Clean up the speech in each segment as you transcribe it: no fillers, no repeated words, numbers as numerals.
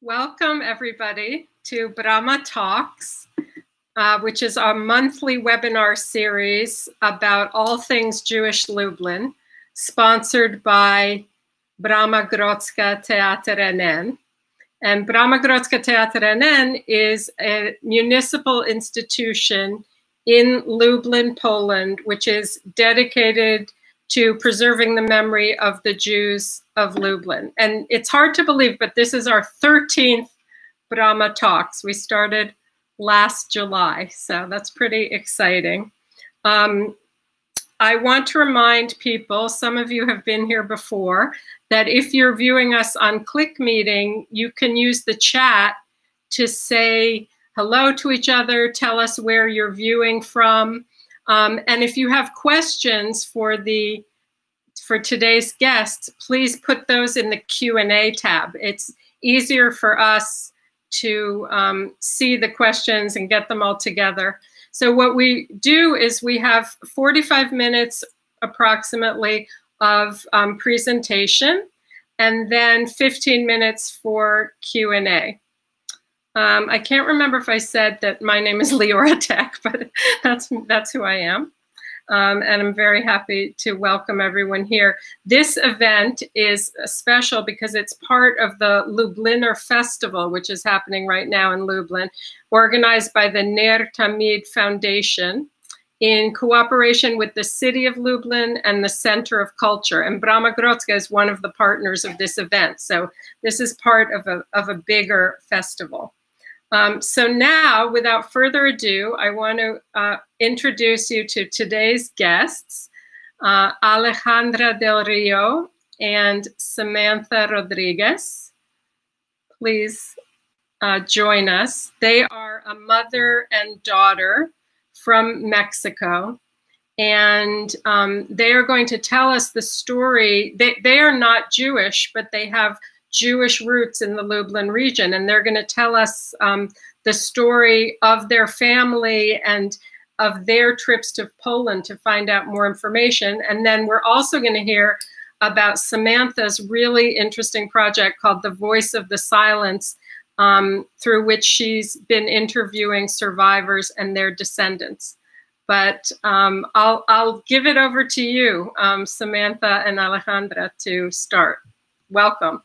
Welcome, everybody, to Brahma Talks, which is our monthly webinar series about all things Jewish Lublin, sponsored by Brahma Grodzka Teatr NN. And Brahma Grodzka Teatr NN is a municipal institution in Lublin, Poland, which is dedicated to preserving the memory of the Jews of Lublin. And it's hard to believe, but this is our 13th Brahma Talks. We started last July, so that's pretty exciting. I want to remind people, some of you have been here before, that if you're viewing us on ClickMeeting, you can use the chat to say hello to each other, tell us where you're viewing from. And if you have questions for today's guests, please put those in the Q&A tab. It's easier for us to see the questions and get them all together. So what we do is we have 45 minutes approximately of presentation, and then 15 minutes for Q&A. I can't remember if I said that my name is Leora Tech, but that's who I am. And I'm very happy to welcome everyone here. This event is special because it's part of the Lubliner Festival, which is happening right now in Lublin, organized by the Ner Tamid Foundation in cooperation with the City of Lublin and the Center of Culture. And Brahma Grodzka is one of the partners of this event. So this is part of a bigger festival. So now, without further ado, I want to introduce you to today's guests, Alejandra Del Rio and Samantha Rodriguez. Please join us. They are a mother and daughter from Mexico, and they are going to tell us the story. They are not Jewish, but they have Jewish roots in the Lublin region, and they're going to tell us the story of their family and of their trips to Poland to find out more information. And then we're also going to hear about Samantha's really interesting project called The Voice of the Silence, through which she's been interviewing survivors and their descendants. But I'll give it over to you, Samantha and Alejandra, to start. Welcome.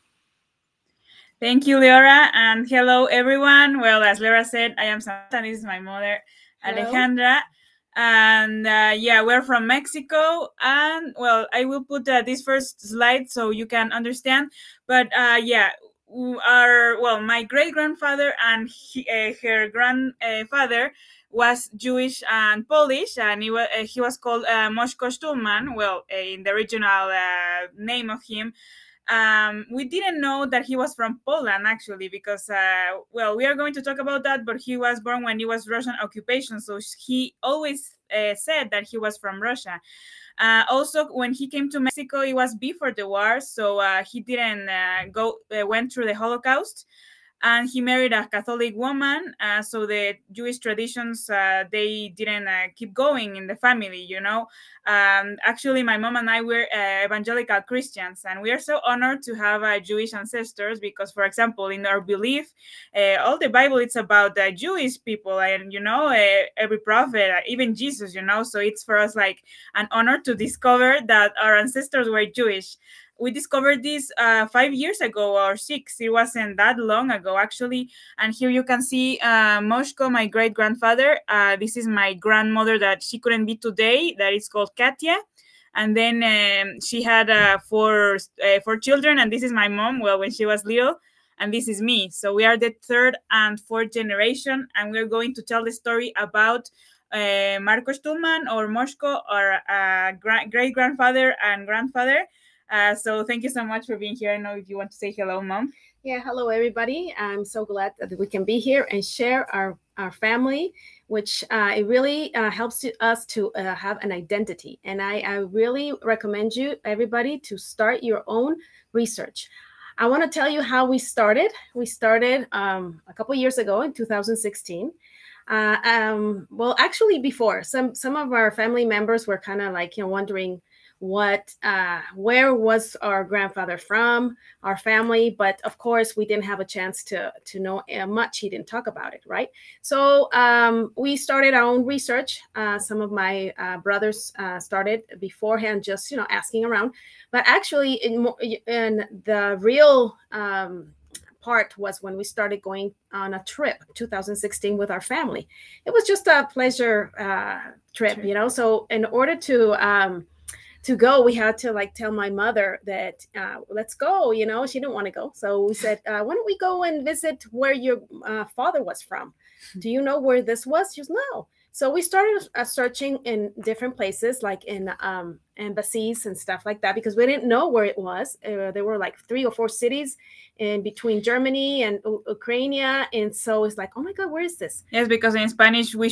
Thank you, Leora, and hello, everyone. Well, as Leora said, I am Samantha, and this is my mother, Alejandra. And yeah, we're from Mexico. And well, I will put this first slide so you can understand. But yeah, my great-grandfather and her grandfather was Jewish and Polish, and he was called Moshko Stulman, well, in the original name of him. We didn't know that he was from Poland, actually, because, well, we are going to talk about that, but he was born when it was Russian occupation, so he always said that he was from Russia. Also, when he came to Mexico, it was before the war, so he didn't went through the Holocaust. And he married a Catholic woman, so the Jewish traditions, they didn't keep going in the family, you know. Actually, my mom and I were evangelical Christians, and we are so honored to have Jewish ancestors because, for example, in our belief, all the Bible, it's about Jewish people, and, you know, every prophet, even Jesus, you know, so it's for us like an honor to discover that our ancestors were Jewish. We discovered this 5 years ago or 6. It wasn't that long ago, actually. And here you can see Moshko, my great-grandfather. This is my grandmother that she couldn't be today. That is called Katia. And then she had four children. And this is my mom, well, when she was little. And this is me. So we are the 3rd and 4th generation. And we're going to tell the story about Marko Stulman or Moshko, our great-grandfather and grandfather. So thank you so much for being here. I know if you want to say hello, Mom. Yeah, hello, everybody. I'm so glad that we can be here and share our family, which it really helps us to have an identity. And I really recommend you, everybody, to start your own research. I want to tell you how we started. We started a couple years ago in 2016. Well, actually before, some of our family members were kind of like, you know, wondering where was our grandfather from, our family. But of course, we didn't have a chance to know much. He didn't talk about it, right? So we started our own research. Some of my brothers started beforehand, just asking around. But actually, in the real part was when we started going on a trip, 2016, with our family. It was just a pleasure trip, So in order to go, we had to tell my mother that let's go. She didn't want to go, so we said, why don't we go and visit where your father was from? Do you know where this was? She goes, no. So we started searching in different places, like in embassies and stuff like that, because we didn't know where it was. There were like 3 or 4 cities in between Germany and Ukraine, and so it's like, oh my God, where is this? Yes, because in Spanish we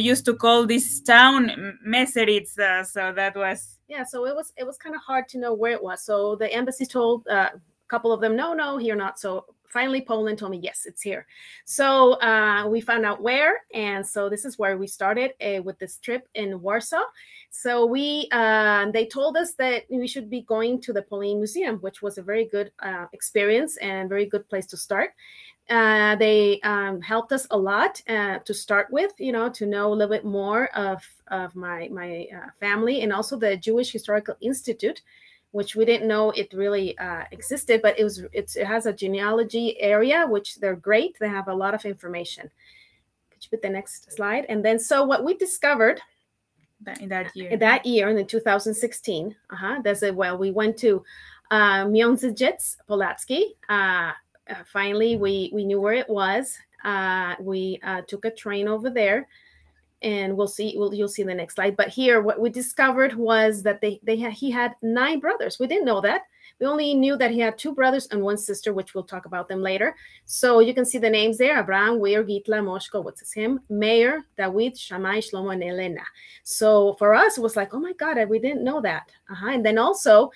used to call this town Meserica, so that was So it was kind of hard to know where it was. So the embassy told a couple of them, no, here not. So finally, Poland told me, yes, it's here. So we found out where. And so this is where we started with this trip in Warsaw. So they told us that we should be going to the Polin Museum, which was a very good experience and very good place to start. They helped us a lot to start with, to know a little bit more of my family, and also the Jewish Historical Institute, which we didn't know it really existed, but it has a genealogy area, which they're great. They have a lot of information. Could you put the next slide? And then, so what we discovered in that year, in 2016, we went to Międzyrzec Polacki. Finally, we knew where it was. We took a train over there. And you'll see the next slide. But here, what we discovered was that he had 9 brothers. We didn't know that. We only knew that he had 2 brothers and 1 sister, which we'll talk about them later. So you can see the names there: Abraham, Weir, Gitla, Moshko, what's his name? Meir, David, Shammai, Shlomo, and Elena. So for us, it was like, oh my God, we didn't know that. And then also,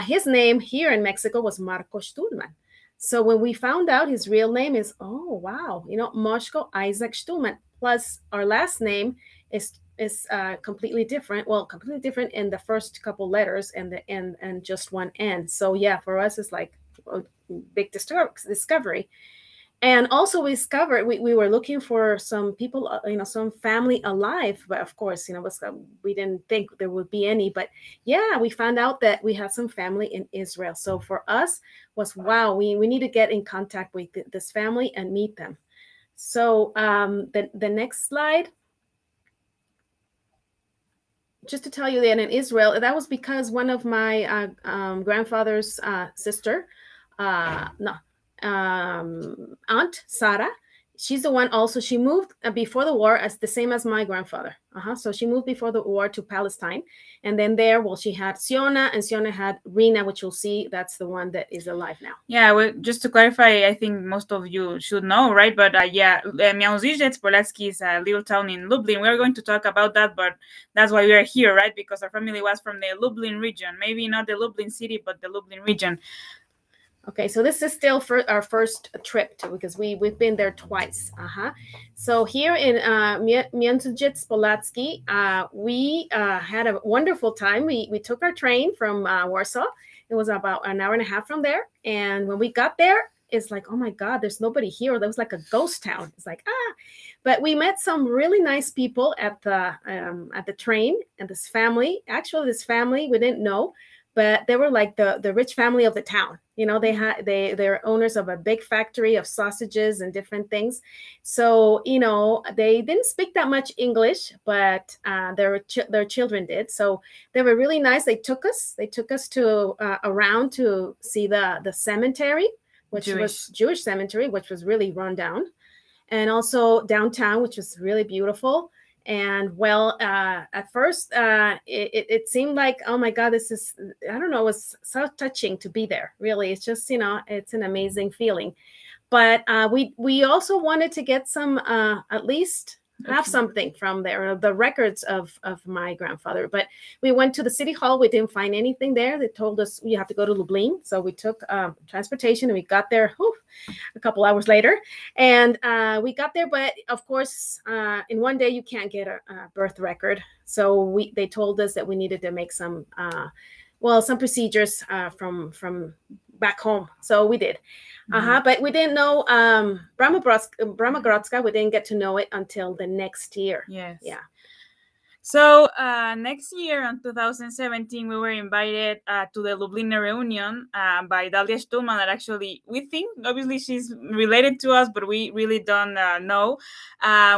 his name here in Mexico was Marco Stuhlman. So when we found out his real name is, oh wow, Moshko Isaac Stuhlman. Plus, our last name is completely different. Well, completely different in the first couple letters and the N and just one N. So yeah, for us, it's like a big discovery. And also, we discovered we were looking for some people, some family alive. But of course, we didn't think there would be any. But yeah, we found out that we had some family in Israel. So for us, was wow, we need to get in contact with this family and meet them. So the next slide, just to tell you that in Israel, that was because one of my grandfather's sister, Aunt Sarah, she's the one also, she moved before the war as the same as my grandfather. So she moved before the war to Palestine. And then there, she had Siona, and Siona had Rina, which you'll see, that's the one that is alive now. Yeah, well, just to clarify, I think most of you should know, right? But Międzyrzec Polacki is a little town in Lublin. We're going to talk about that, but that's why we're here, right? Because our family was from the Lublin region. Maybe not the Lublin city, but the Lublin region. Okay, so this is still for our first trip because we've been there twice. So here in Międzyrzec Polacki, we had a wonderful time. We took our train from Warsaw. It was about an hour and a half from there. And when we got there, it's like, oh my God, there's nobody here. That was like a ghost town. It's like, But we met some really nice people at the train, and this family. Actually, this family we didn't know, but they were like the rich family of the town. They're owners of a big factory of sausages and different things. So, they didn't speak that much English, but their children did. So they were really nice. They took us to around to see the cemetery, which was Jewish cemetery, which was really run down, and also downtown, which was really beautiful. And at first, it seemed like, oh my God, this is, I don't know, it was so touching to be there. Really, it's just, it's an amazing feeling. But we also wanted to get some, at least have something from there, the records of my grandfather. But we went to the city hall. We didn't find anything there. They told us you have to go to Lublin. So we took transportation and we got there a couple hours later. And we got there. But of course, in one day, you can't get a birth record. So they told us that we needed to make some procedures from back home. So we did. But we didn't know Brahmagorodska. We didn't get to know it until the next year. Yes. Yeah. So next year, in 2017, we were invited to the Lublin reunion by Dalia Stulman. That actually, we think, obviously, she's related to us, but we really don't know.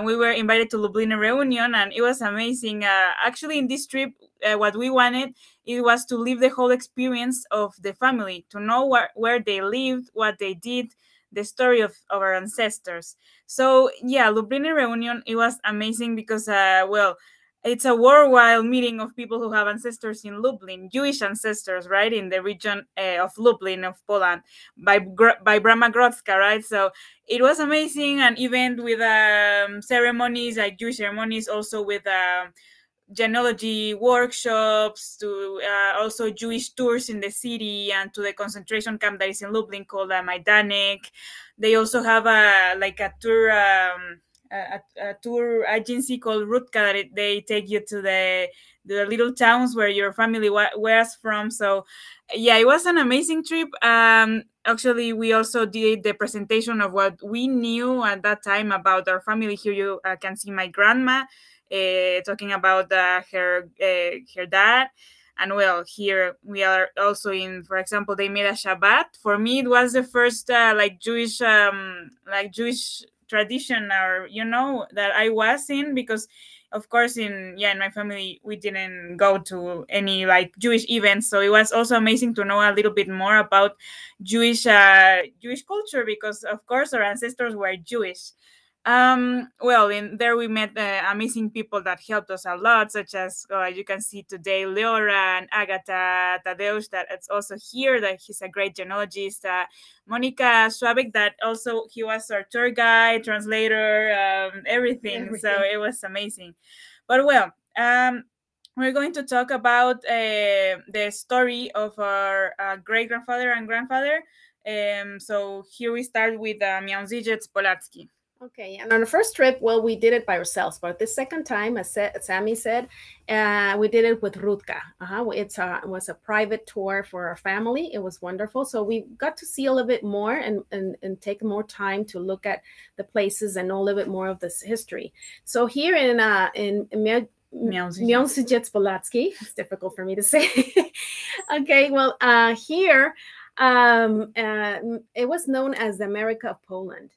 We were invited to Lublin reunion, and it was amazing. Actually, in this trip, what we wanted, it was to live the whole experience of the family, to know where they lived, what they did, the story of our ancestors. So, yeah, Lublin reunion, it was amazing because, it's a worldwide meeting of people who have ancestors in Lublin, Jewish ancestors, right, in the region of Lublin, of Poland, by Brahmagorodska, right? So it was amazing, an event with ceremonies, like Jewish ceremonies, also with genealogy workshops, to also Jewish tours in the city, and to the concentration camp that is in Lublin called Majdanek. They also have a tour. A tour agency called Rutka that they take you to the little towns where your family was from. So yeah, it was an amazing trip. Actually, we also did the presentation of what we knew at that time about our family. Here you can see my grandma talking about her dad. And well, here we are also in, for example, they made a Shabbat. For me, it was the first Jewish tradition, or that I was in, because of course in my family we didn't go to any Jewish events, so it was also amazing to know a little bit more about Jewish culture, because of course our ancestors were Jewish. In there we met amazing people that helped us a lot, such as you can see today, Leora and Agata Tadeusz, that it's also here, that he's a great genealogist, Monica Schwabek, that also he was our tour guide, translator, everything. So it was amazing. But we're going to talk about the story of our great-grandfather and grandfather. So here we start with Miałzyciec Polacki. Okay, and on the first trip, we did it by ourselves. But the second time, as Sammy said, we did it with Rutka. It was a private tour for our family. It was wonderful. So we got to see a little bit more and take more time to look at the places and know a little bit more of this history. So here in Miałzyciec Polacki, it's difficult for me to say. Okay, here it was known as the America of Poland.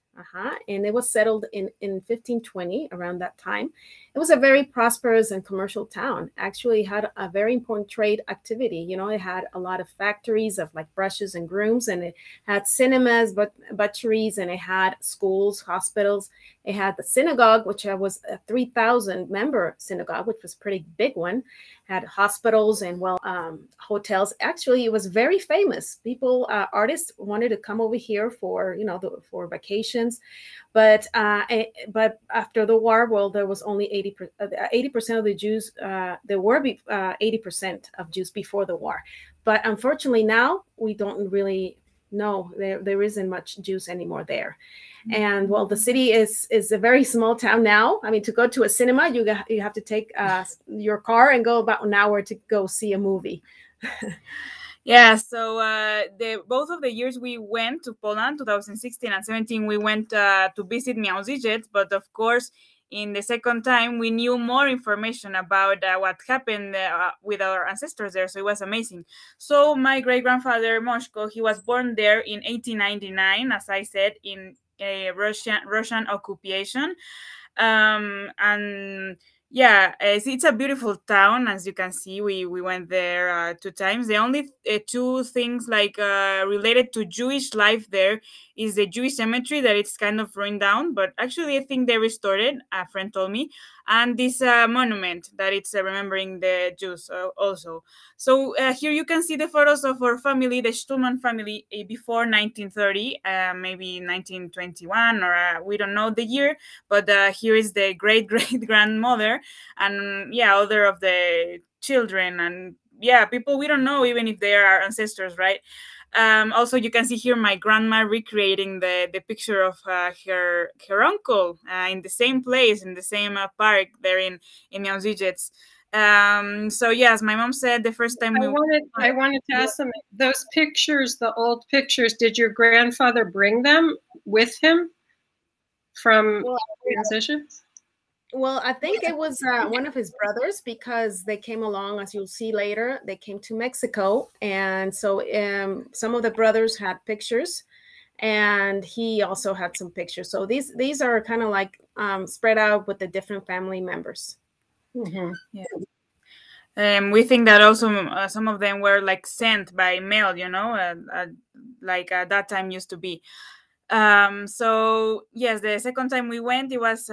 And it was settled in 1520, around that time. It was a very prosperous and commercial town. Actually, it had a very important trade activity. It had a lot of factories of brushes and brooms, and it had cinemas, butcheries, and it had schools, hospitals. It had the synagogue, which was a 3,000 member synagogue, which was a pretty big one. It had hospitals and hotels. Actually, it was very famous. People, artists wanted to come over here for for vacations. But after the war, there was only 80% of the Jews. There were 80% of Jews before the war. But unfortunately, now we don't really know. There isn't much Jews anymore there. And the city is a very small town now. I mean, to go to a cinema, you have to take your car and go about an hour to go see a movie. Yeah, so both of the years we went to Poland, 2016 and 17, we went to visit Miałzyciec, but of course, in the second time, we knew more information about what happened with our ancestors there, so it was amazing. So my great-grandfather, Moshko, he was born there in 1899, as I said, in a Russian occupation. And yeah, it's a beautiful town, as you can see. We went there 2 times. The only 2 things related to Jewish life there is the Jewish cemetery, that it's kind of run down, but actually I think they restored it. A friend told me. and this monument that it's remembering the Jews also. So here you can see the photos of our family, the Stulman family, before 1930, maybe 1921, or we don't know the year, but here is the great-great-grandmother, and yeah, other of the children, and yeah, people we don't know even if they are our ancestors, right? Also, you can see here my grandma recreating the picture of her uncle in the same place, in the same park there in Miauzijets. So yes, my mom said the first time I wanted to ask them, those pictures, the old pictures, did your grandfather bring them with him from Miauzijets? Well, I think it was one of his brothers, because they came along, as you'll see later. They came to Mexico, and so some of the brothers had pictures, and he also had some pictures. So these are kind of like spread out with the different family members. Mm-hmm. Yeah. We think that also some of them were like sent by mail, you know, like that time used to be. So yes, the second time we went, it was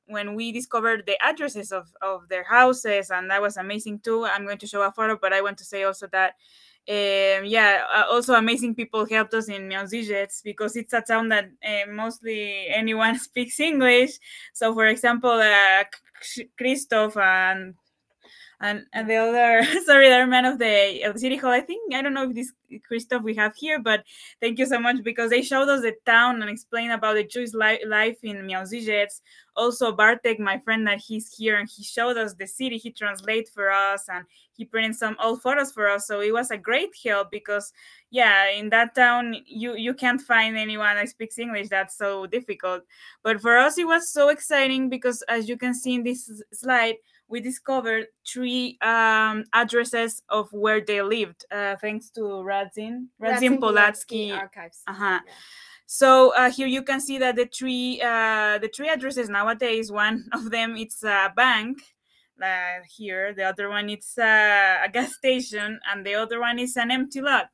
when we discovered the addresses of their houses, and that was amazing too. I'm going to show a photo, but I want to say also that also amazing people helped us in Miauzijets, because it's a town that mostly anyone speaks English. So for example, Christoph and the other, sorry, the man of the city hall, I don't know if this Christoph we have here, but thank you so much, because they showed us the town and explained about the Jewish life in Miauzijets. Also Bartek, my friend, that he's here, and he showed us the city. He translated for us, and he printed some old photos for us. So it was a great help, because yeah, in that town you can't find anyone that speaks English. That's so difficult. But for us it was so exciting, because as you can see in this slide, we discovered 3 addresses of where they lived, thanks to Radzin Polatsky archives. Yeah. So here you can see that the three addresses nowadays, one of them it's a bank, here, the other one it's a gas station, and the other one is an empty lot.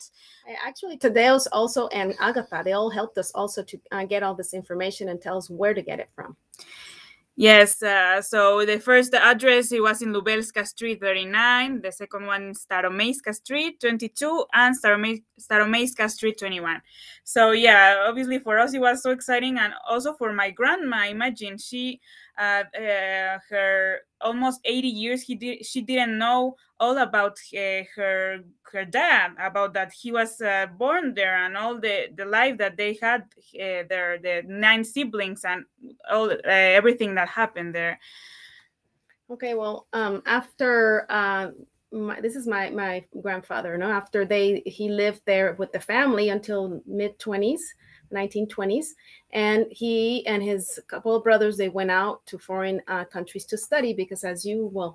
Actually, Tadeusz also and Agatha, they all helped us also to get all this information and tell us where to get it from. Yes, so the first address, it was in Lubelska Street 39, the second one Staromejska Street 22, and Staromejska Street 21. So yeah, obviously for us it was so exciting, and also for my grandma. Imagine, she her almost 80 years, she didn't know all about her dad, about that he was born there, and all the life that they had there, the 9 siblings, and all everything that happened there. Okay, well, after this is my grandfather, no? After he lived there with the family until mid-20s, 1920s, and he and his couple of brothers, they went out to foreign countries to study, because as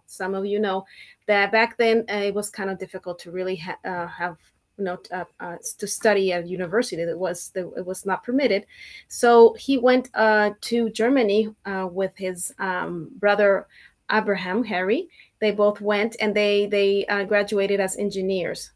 some of you know, that back then it was kind of difficult to really have to study at university. It was not permitted. So he went to Germany with his brother Abraham Harry. They both went, and they graduated as engineers.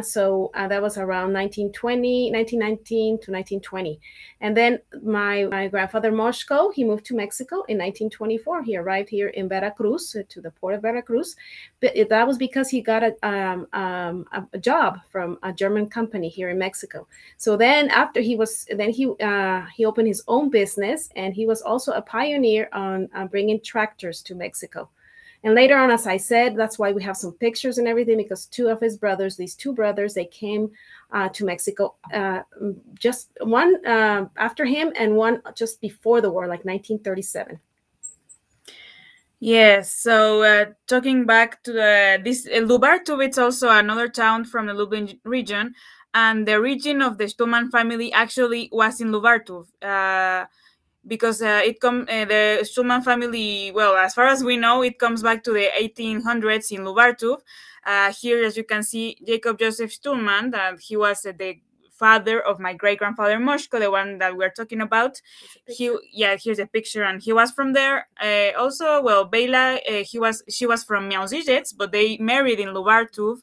So that was around 1919 to 1920. And then my grandfather Moshko, he moved to Mexico in 1924. He arrived here in Veracruz, to the port of Veracruz. But that was because he got a job from a German company here in Mexico. So then after he opened his own business, and he was also a pioneer on bringing tractors to Mexico. And later on, as I said, that's why we have some pictures and everything, because 2 of his brothers, these 2 brothers, they came to Mexico, just one after him and one just before the war, like 1937. Yes, so talking back to this Lubartów, it's also another town from the Lublin region, and the origin of the Stulman family actually was in Lubartów. Because the Stulman family, well, as far as we know, it comes back to the 1800s in Lubartów. Here, as you can see, Jacob Joseph Stulman, that he was the father of my great-grandfather Moshko, the one that we're talking about. Here's a picture, and he was from there. Also, well, Bela, she was from Miauzijets, but they married in Lubartów,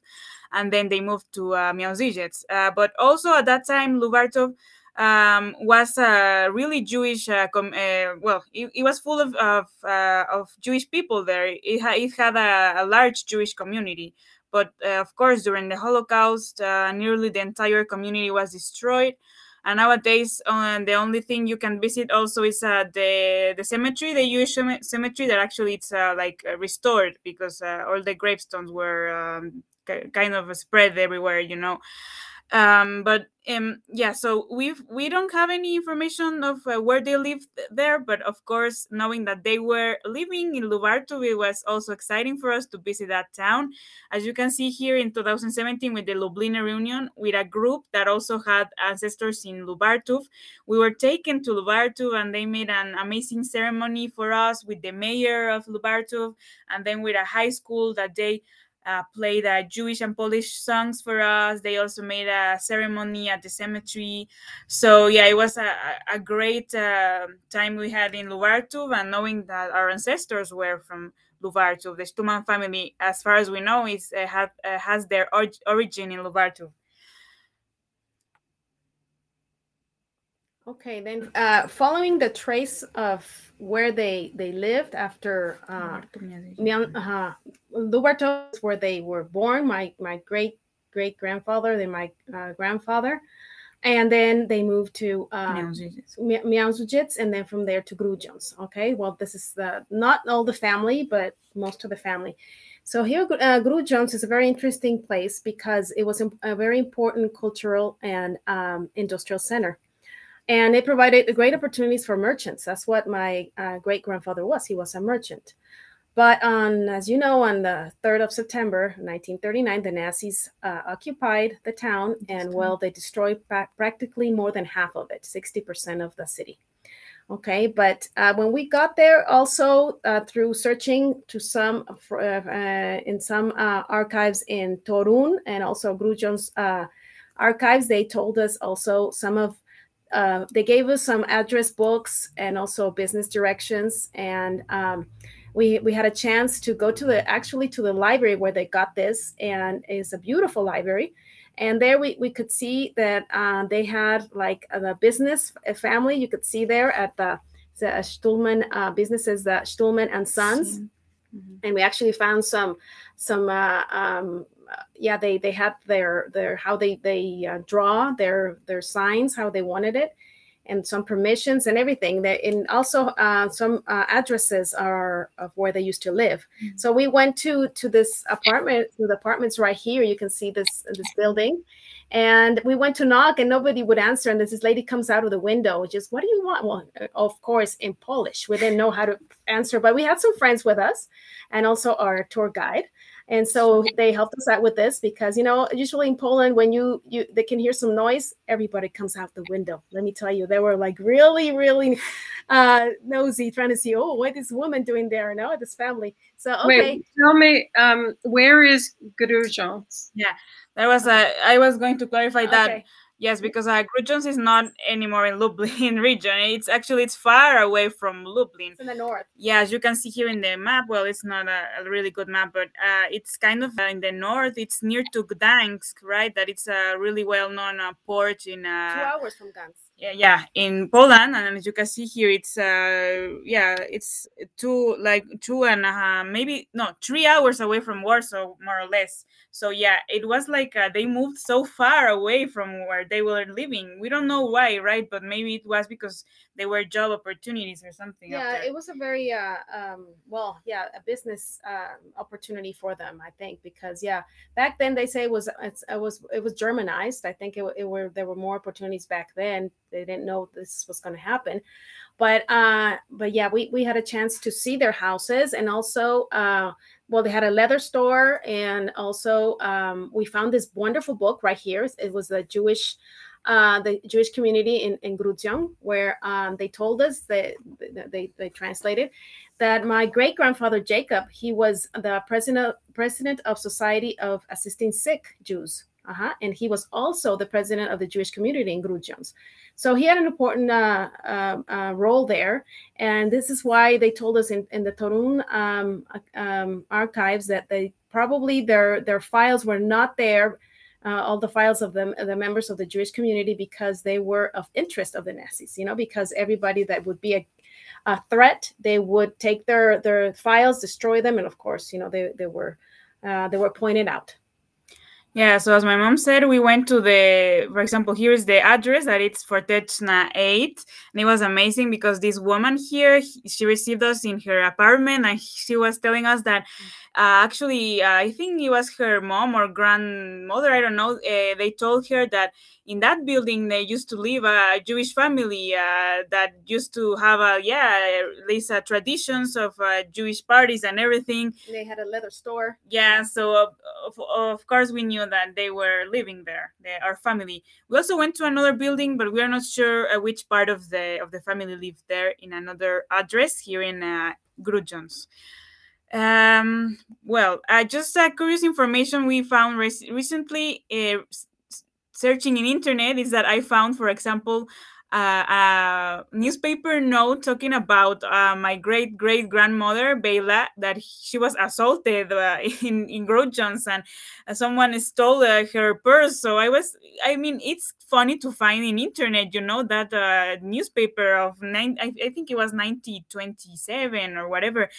and then they moved to Miauzijets. But also at that time, Lubartów, was a really Jewish. Well, it was full of Jewish people there. It had a large Jewish community, but of course, during the Holocaust, nearly the entire community was destroyed. And nowadays, the only thing you can visit also is the cemetery, the Jewish cemetery. That actually it's restored because all the gravestones were kind of spread everywhere, you know. Yeah, so we don't have any information of where they lived there, but of course, knowing that they were living in Lubartov, it was also exciting for us to visit that town. As you can see here in 2017 with the Lublin reunion, with a group that also had ancestors in Lubartov, we were taken to Lubartov and they made an amazing ceremony for us with the mayor of Lubartov, and then with a high school that they played Jewish and Polish songs for us. They also made a ceremony at the cemetery. So yeah, it was a great time we had in Lubartov, and knowing that our ancestors were from Lubartov, the Stuman family, as far as we know, has their origin in Lubartov. Okay, then following the trace of where they lived after Lubartov is where they were born. My great grandfather, then my grandfather, and then they moved to Miałżudziec, and then from there to Grudziądz. Okay, well, this is not all the family, but most of the family. So here, Grudziądz is a very interesting place because it was a very important cultural and industrial center. And it provided great opportunities for merchants. That's what my great-grandfather was. He was a merchant. But as you know, on the 3rd of September, 1939, the Nazis occupied the town, and well, they destroyed practically more than half of it, 60% of the city. Okay, but when we got there, also through searching to some in some archives in Torun and also Grudziądz archives, they told us also some of they gave us some address books and also business directions, and we had a chance to go to the library where they got this, and it's a beautiful library. And there we could see that they had like the business family. You could see there at the Stulman businesses, the Stulman and Sons. Mm-hmm. And we actually found some they had their how they draw their signs, how they wanted it, and some permissions and everything. And also some addresses are of where they used to live. Mm-hmm. So we went to this apartment, to the apartments right here. You can see this building, and we went to knock, and nobody would answer. And this lady comes out of the window, just, what do you want? Well, of course, in Polish. We didn't know how to answer, but we had some friends with us, and also our tour guide. And so they helped us out with this because, you know, usually in Poland, when they can hear some noise, everybody comes out the window. Let me tell you, they were like really, really nosy, trying to see, oh, what is this woman doing there? No, this family. So, okay. Wait, tell me, where is Grudziądz? Yeah, I was going to clarify that. Okay. Yes, because Grudziądz is not anymore in Lublin region. It's far away from Lublin. It's in the north. Yeah, as you can see here in the map. Well, it's not a really good map, but it's kind of in the north. It's near to Gdańsk, right? That it's a really well-known port in 2 hours from Gdańsk. Yeah, in Poland. And as you can see here, it's it's 3 hours away from Warsaw, more or less. So yeah, it was like they moved so far away from where they were living. We don't know why, right? But maybe it was because they were job opportunities or something. Yeah, it was a very a business opportunity for them, I think, because back then they say it was Germanized. I think there were more opportunities back then. They didn't know this was going to happen, but yeah, we had a chance to see their houses, and also they had a leather store, and also we found this wonderful book right here. It was the Jewish community in Grudziądz, where they told us that they translated that my great grandfather Jacob, he was the president of Society of Assisting Sick Jews. And he was also the president of the Jewish community in Grudziądz. So he had an important role there. And this is why they told us in the Torun archives that they probably their files were not there all the files of the members of the Jewish community, because they were of interest of the Nazis, because everybody that would be a threat, they would take their files, destroy them, and of course, they were pointed out. Yeah, so as my mom said, we went to for example, here is the address that it's Fortechna 8, and it was amazing because this woman here, she received us in her apartment, and she was telling us that actually, I think it was her mom or grandmother, I don't know, they told her that in that building they used to live a Jewish family that used to have these traditions of Jewish parties and everything. They had a leather store. Yeah, so of course we knew that they were living there, our family. We also went to another building, but we are not sure which part of the family lived there, in another address here in Grudgens. Just curious information we found recently searching in internet is that I found, for example, a newspaper note talking about my great grandmother Bela, that she was assaulted in Grudgens, and someone stole her purse. So it's funny to find in internet, that newspaper of I think it was 1927 or whatever.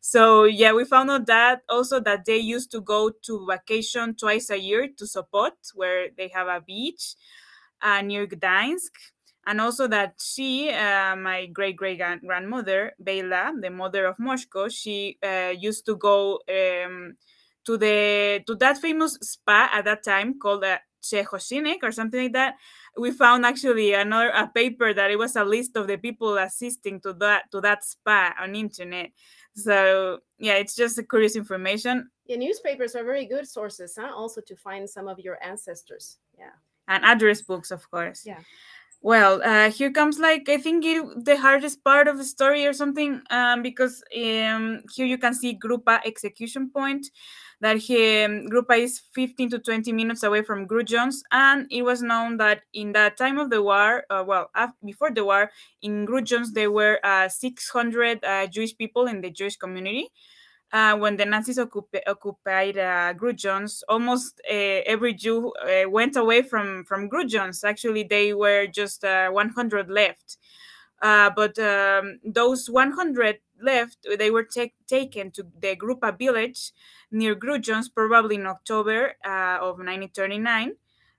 So yeah, we found out that also that they used to go to vacation twice a year to Sopot, where they have a beach near Gdańsk. And also that she, my great grandmother, Bela, the mother of Moshko, she used to go to that famous spa at that time called Czechosinek or something like that. We found actually a paper that it was a list of the people assisting to that spa on internet. So yeah, it's just a curious information. Yeah, newspapers are very good sources, also to find some of your ancestors. Yeah, and address books, of course. Yeah. Well, here comes I think the hardest part of the story or something, because here you can see Grupa execution point. That Grupa is 15 to 20 minutes away from Grudgens, and it was known that in the time of the war, before the war, in Grudgens there were 600 Jewish people in the Jewish community. When the Nazis occupied Grudgens, almost every Jew went away from Grudgens. Actually, they were just 100 left. But those 100 left, they were taken to the Grupa village near Grudgens, probably in October of 1939.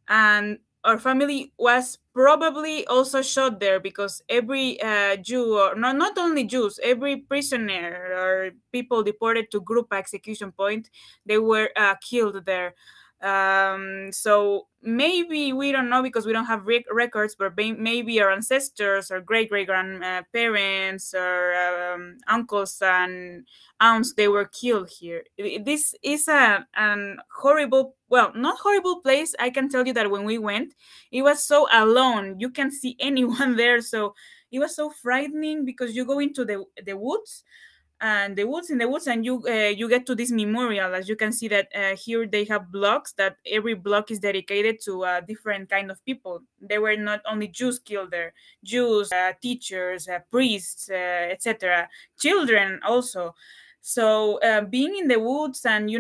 And our family was probably also shot there, because every Jew, or not only Jews, every prisoner or people deported to Grupa execution point, they were killed there. So maybe, we don't know because we don't have records, but maybe our ancestors or great grandparents or uncles and aunts, they were killed here. This is a horrible, well, not horrible place. I can tell you that when we went, it was so alone. You can't see anyone there. So it was so frightening, because you go into the woods, and in the woods, and you get to this memorial. As you can see that here they have blocks, that every block is dedicated to a different kind of people. There were not only Jews killed there, Jews, teachers, priests, etc., children also. So being in the woods and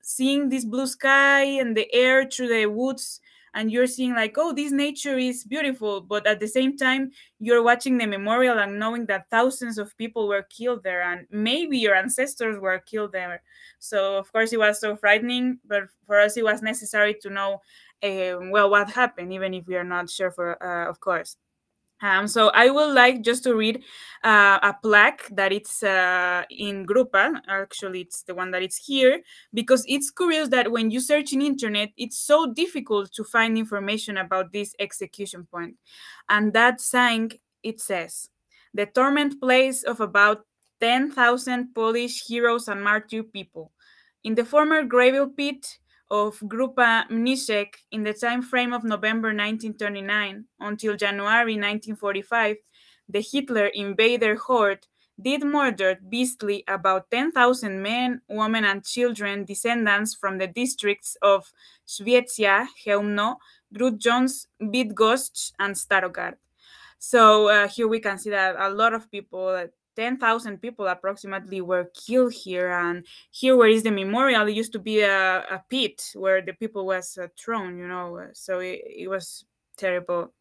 seeing this blue sky and the air through the woods, and you're seeing this nature is beautiful, but at the same time you're watching the memorial and knowing that thousands of people were killed there, and maybe your ancestors were killed there. So of course it was so frightening, but for us it was necessary to know what happened, even if we are not sure, of course. So I would like just to read a plaque that it's in Grupa. Actually, it's the one that is here, because it's curious that when you search in internet, it's so difficult to find information about this execution point. And that sign, it says, "The torment place of about 10,000 Polish heroes and martyr people. In the former gravel pit of Grupa Mniszek, in the time frame of November 1939 until January 1945, the Hitler invader horde did murder beastly about 10,000 men, women, and children, descendants from the districts of Świecia, Chełmno, Grudgens, Bydgoszcz, and Starogard." So here we can see that a lot of people 10,000 people approximately were killed here. And here where is the memorial, it used to be a pit where the people was thrown, so it was terrible.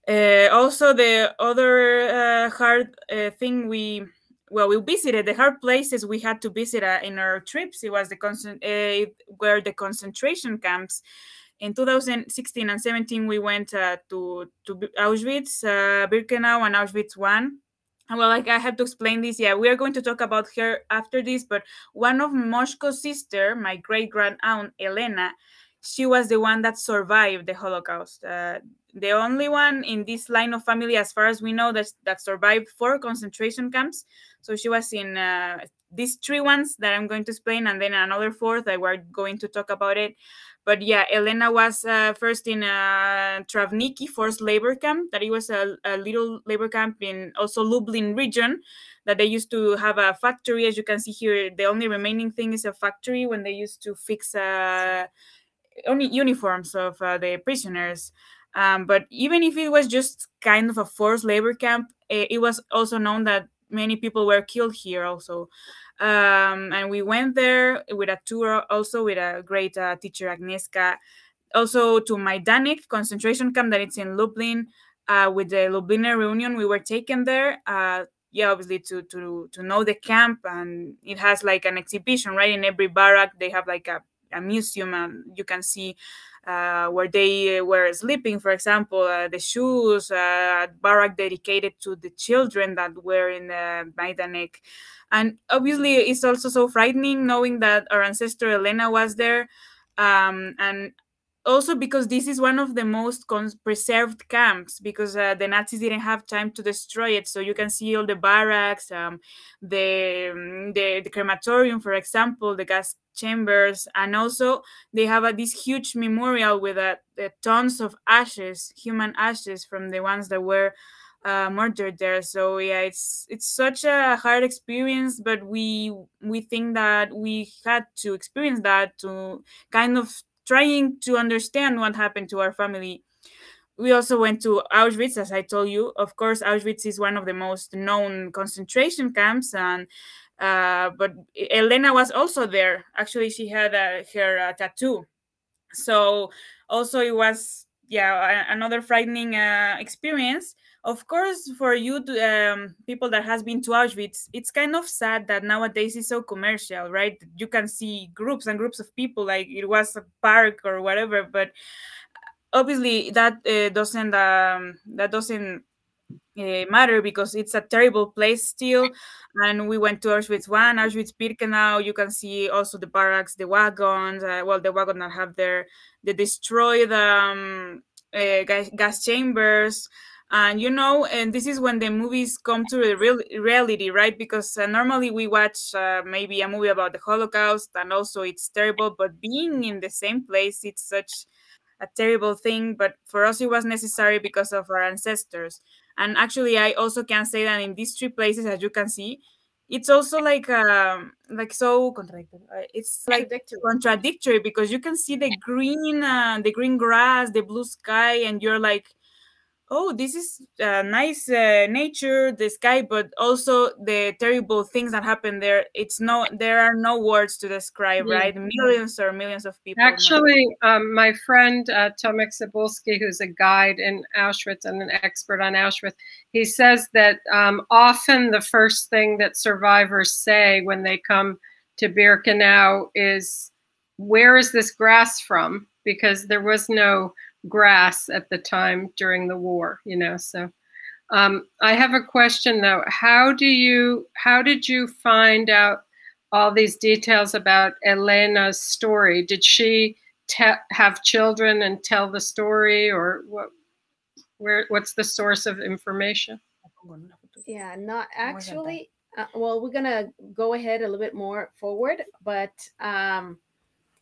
Also, the other hard thing we visited, the hard places we had to visit in our trips, it was where the concentration camps. In 2016 and 17, we went to Auschwitz, Birkenau, and Auschwitz I. Well, like I have to explain this. Yeah, we are going to talk about her after this, but one of Moshko's sister, my great-grand aunt, Elena, she was the one that survived the Holocaust. The only one in this line of family, as far as we know, that survived 4 concentration camps. So she was in these 3 ones that I'm going to explain, and then another 4th that we're going to talk about it. But yeah, Elena was first in Travniki forced labor camp. That it was a little labor camp in also Lublin region, that they used to have a factory. As you can see here, the only remaining thing is a factory when they used to fix only uniforms of the prisoners. But even if it was just kind of a forced labor camp, it was also known that many people were killed here also. And we went there with a tour also with a great teacher, Agnieszka. Also to Majdanek concentration camp that it's in Lublin. With the Lubliner Reunion, we were taken there. Obviously to know the camp, and it has like an exhibition, right? In every barrack, they have like a museum, and you can see where they were sleeping, for example, the shoes, barrack dedicated to the children that were in Majdanek. And obviously, it's also so frightening knowing that our ancestor Elena was there. And also because this is one of the most preserved camps, because the Nazis didn't have time to destroy it. So you can see all the barracks, the crematorium, for example, the gas chambers, and also they have this huge memorial with tons of ashes, human ashes from the ones that were murdered there. So yeah, it's such a hard experience, but we think that we had to experience that to kind of trying to understand what happened to our family. We also went to Auschwitz, as I told you. Of course, Auschwitz is one of the most known concentration camps, and but Elena was also there. Actually, she had her tattoo. So also it was another frightening experience. Of course, for you people that has been to Auschwitz, it's kind of sad that nowadays it's so commercial, right? You can see groups and groups of people like it was a park or whatever, but obviously that doesn't matter, because it's a terrible place still. And we went to Auschwitz I, Auschwitz Birkenau. You can see also the barracks, the wagons. The wagons that have the destroyed gas chambers. And and this is when the movies come to the real reality, right? Because normally we watch maybe a movie about the Holocaust, and also it's terrible, but being in the same place, it's such a terrible thing. But for us, it was necessary because of our ancestors. And actually, I also can say that in these 3 places, as you can see, it's also like so contradictory. It's like contradictory, because you can see the green grass, the blue sky, and you're like, oh, this is nice nature, the sky, but also the terrible things that happen there. There are no words to describe, right? Millions of people. Actually, my friend Tomek Cebulski, who's a guide in Auschwitz and an expert on Auschwitz, he says that often the first thing that survivors say when they come to Birkenau is, where is this grass from? Because there was no grass at the time during the war, so I have a question though. How did you find out all these details about Elena's story? Did she have children and tell the story, or what's the source of information? Yeah, not actually. Well, we're gonna go ahead a little bit more forward, but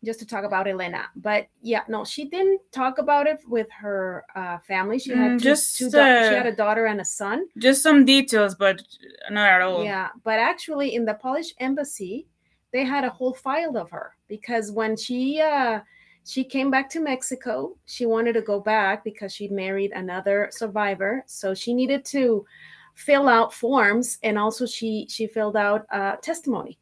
just to talk about Elena. But yeah, no, she didn't talk about it with her family. She had she had a daughter and a son. Just some details, but not at all. Yeah, but actually in the Polish embassy, they had a whole file of her, because when she came back to Mexico, she wanted to go back because she married another survivor. So she needed to fill out forms, and also she filled out testimony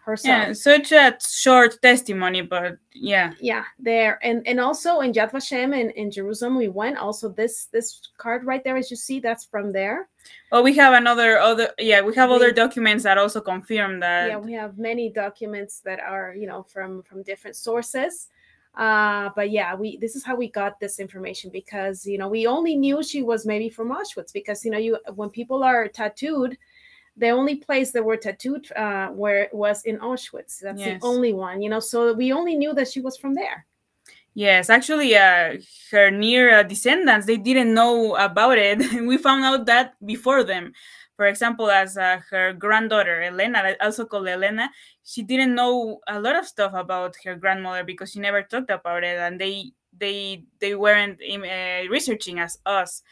herself. Yeah, such a short testimony, but yeah. Yeah, there. And also in Yad Vashem in Jerusalem, we went. Also, this card right there, as you see, that's from there. Well, we have other documents that also confirm that. Yeah, we have many documents that are, from different sources. But yeah, this is how we got this information, because we only knew she was maybe from Auschwitz, because when people are tattooed, the only place that were tattooed where it was in Auschwitz. That's the only one, so we only knew that she was from there. Yes, actually, her near descendants, they didn't know about it. We found out that before them. For example, as her granddaughter, Elena, also called Elena, she didn't know a lot of stuff about her grandmother because she never talked about it, and they weren't researching as us.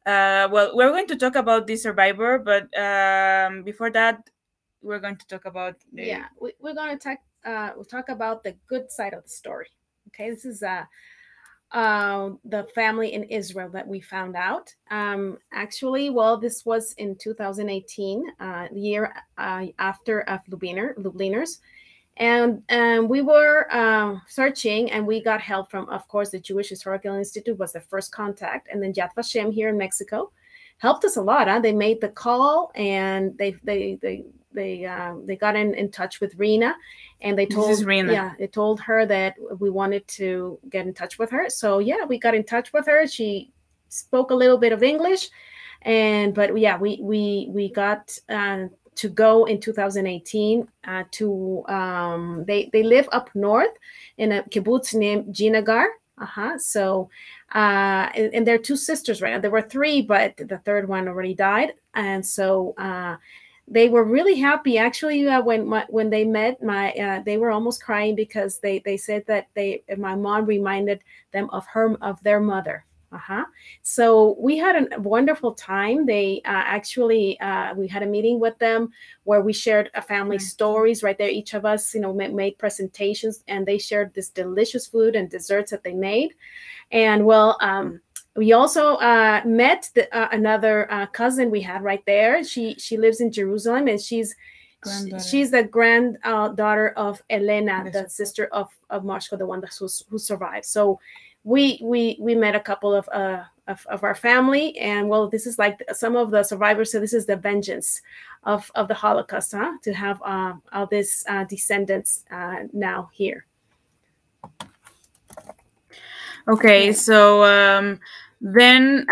Well, we're going to talk about this survivor, but before that, we're going to talk about we're going to talk about the good side of the story. Okay, this is the family in Israel that we found out. Actually, this was in 2018, the year after of Lubliners. And we were searching, and we got help from, of course, the Jewish Historical Institute was the first contact. And then Yad Vashem here in Mexico helped us a lot. They made the call, and they got in touch with Rena, and they told her that we wanted to get in touch with her. So yeah, we got in touch with her. She spoke a little bit of English, but yeah, we got to go in 2018 they live up north in a kibbutz named Jinagar. So and there are two sisters right now. There were three, but the third one already died, and so they were really happy. Actually, when they met, they were almost crying, because they said that my mom reminded them of their mother. So we had a wonderful time. They actually we had a meeting with them where we shared family stories right there. Each of us, made presentations, and they shared this delicious food and desserts that they made. And we also met another cousin we had right there. She lives in Jerusalem, and she's the granddaughter of Elena, the sister of Marshko, the one who survived. So we met a couple of our family, and this is like some of the survivors. So this is the vengeance of the Holocaust, to have all these descendants now here. Okay, so then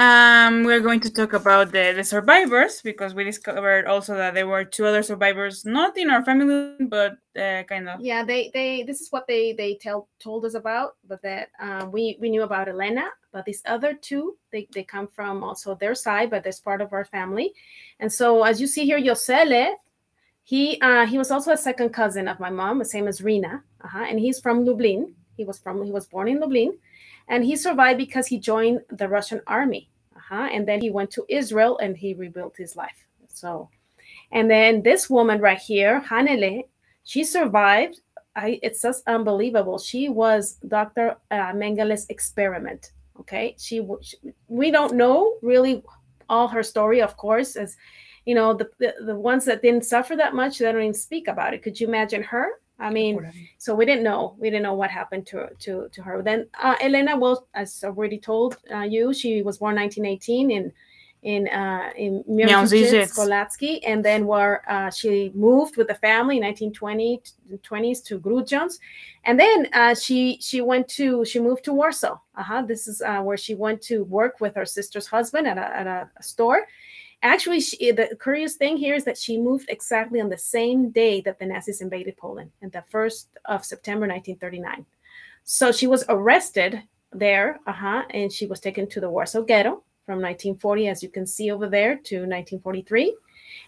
we're going to talk about the survivors, because we discovered also that there were two other survivors, not in our family, but kind of. Yeah, this is what they told us about, but that we knew about Elena, but these other two, they come from also their side, but there's part of our family. And so as you see here, Yosele, he was also a second cousin of my mom, the same as Rena, and he's from Lublin. He was born in Lublin. And he survived because he joined the Russian army. And then he went to Israel, and he rebuilt his life. So, and then this woman right here, Hanele, she survived. It's just unbelievable. She was Dr. Mengele's experiment. Okay. We don't know really all her story, of course, as the ones that didn't suffer that much, they don't even speak about it. Could you imagine her? I mean, so we didn't know what happened to her. Then Elena, as already told you, she was born 1918 in Skolatsky, and then she moved with the family in 1920s to Grudziądz, and then she moved to Warsaw. This is where she went to work with her sister's husband at a store. Actually, the curious thing here is that she moved exactly on the same day that the Nazis invaded Poland, on the 1st of September, 1939. So she was arrested there, and she was taken to the Warsaw Ghetto from 1940, as you can see over there, to 1943.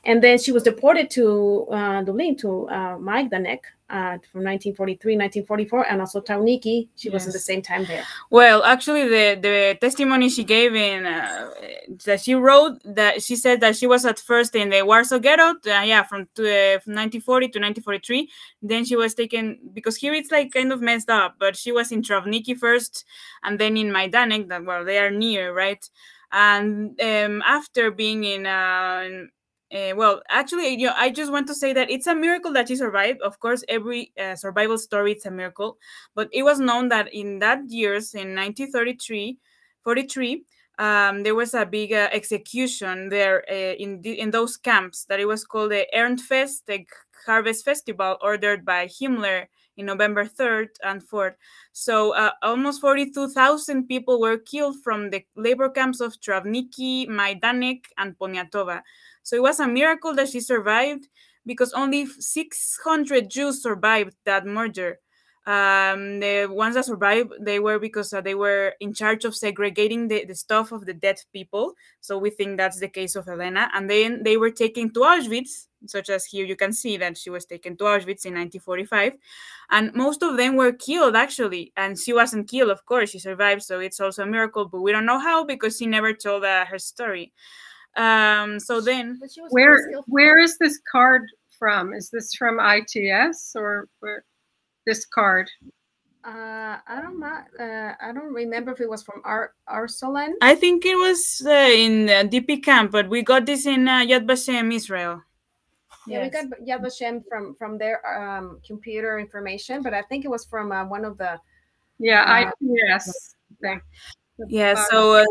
And then she was deported to Lublin, to Majdanek, from 1943, 1944, and also Trauniki. She was at the same time there. Well, actually, the testimony she gave in that she wrote, that she said that she was at first in the Warsaw Ghetto, from 1940 to 1943. Then she was taken, because here it's like kind of messed up, but she was in Trauniki first, and then in Majdanek, they are near, right? And after being well, actually, I just want to say that it's a miracle that she survived. Of course, every survival story is a miracle, but it was known that in that years, in 1943, there was a big execution there in those camps that it was called the Ernstfest, the Harvest Festival, ordered by Himmler in November 3rd and 4th. So almost 42,000 people were killed from the labor camps of Travniki, Majdanek, and Poniatowa. So it was a miracle that she survived, because only 600 Jews survived that murder. The ones that survived, they were because they were in charge of segregating the stuff of the dead people. So we think that's the case of Elena. And then they were taken to Auschwitz, such as here you can see that she was taken to Auschwitz in 1945. And most of them were killed, actually. And she wasn't killed, of course. She survived, so it's also a miracle. But we don't know how, because she never told her story. So then, where is this card from? Is this from ITS or where? This card? I don't remember if it was from Arsalan. I think it was in DP camp, but we got this in Yad Vashem, Israel. Yeah, yes. We got Yad Vashem from their computer information, but I think it was from one of the. Yeah, ITS thing. Yeah, so